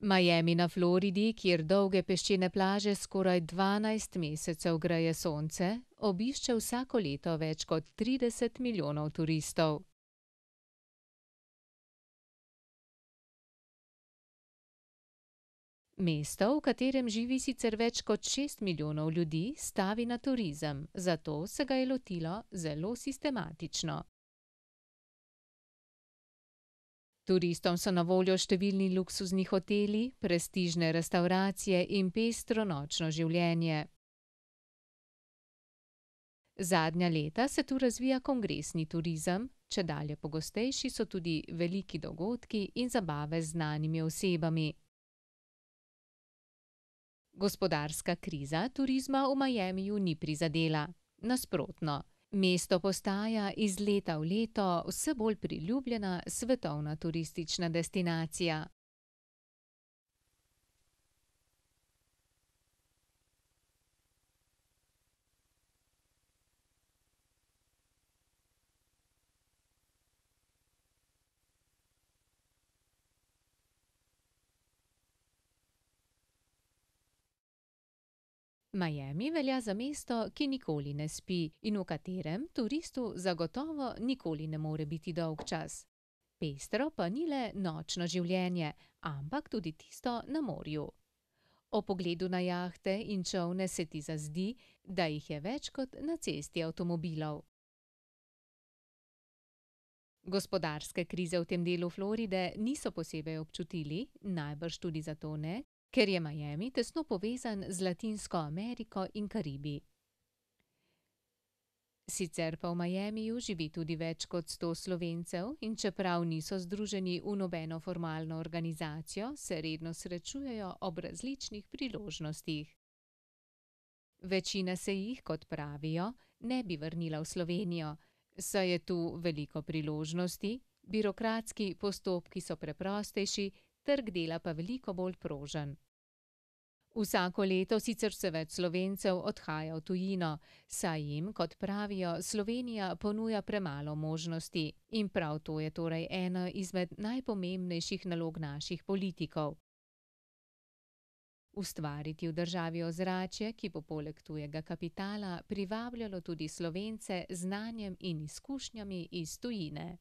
Miami na Floridi, kjer dolge peščene plaže skoraj 12 mesecev greje sonce, obišče vsako leto več kot 30 milijonov turistov. Mesto, v katerem živi sicer več kot 6 milijonov ljudi, stavi na turizem, zato se ga je lotilo zelo sistematično. Turistom so na voljo številni luksuzni hoteli, prestižne restavracije in pestro nočno življenje. Zadnja leta se tu razvija kongresni turizem, čedalje pogostejši so tudi veliki dogodki in zabave z znanimi osebami. Gospodarska kriza turizma v Miamiju ni prizadela. Nasprotno, mesto postaja iz leta v leto vse bolj priljubljena svetovna turistična destinacija. Miami velja za mesto, ki nikoli ne spi in v katerem turistu zagotovo nikoli ne more biti dolgčas. Pestro pa ni le nočno življenje, ampak tudi tisto na morju. Ob pogledu na jahte in čolne se ti zazdi, da jih je več kot na cesti avtomobilov. Gospodarske krize v tem delu Floride niso posebej občutili, najbrž tudi zato ne, ker je Miami tesno povezan z Latinsko Ameriko in Karibi. Sicer pa v Miamiju živi tudi več kot 100 Slovencev in čeprav niso združeni v nobeno formalno organizacijo, se redno srečujejo ob različnih priložnostih. Večina se jih, kot pravijo, ne bi vrnila v Slovenijo, saj je tu veliko priložnosti, birokratski postopki so preprostejši, trg dela pa veliko bolj prožen. Vsako leto sicer vse več Slovencev odhaja v tujino, saj jim, kot pravijo, Slovenija ponuja premalo možnosti in prav to je torej ena izmed najpomembnejših nalog naših politikov. Ustvariti v državi ozračje, ki bo poleg tujega kapitala privabljalo tudi Slovence z znanjem in izkušnjami iz tujine.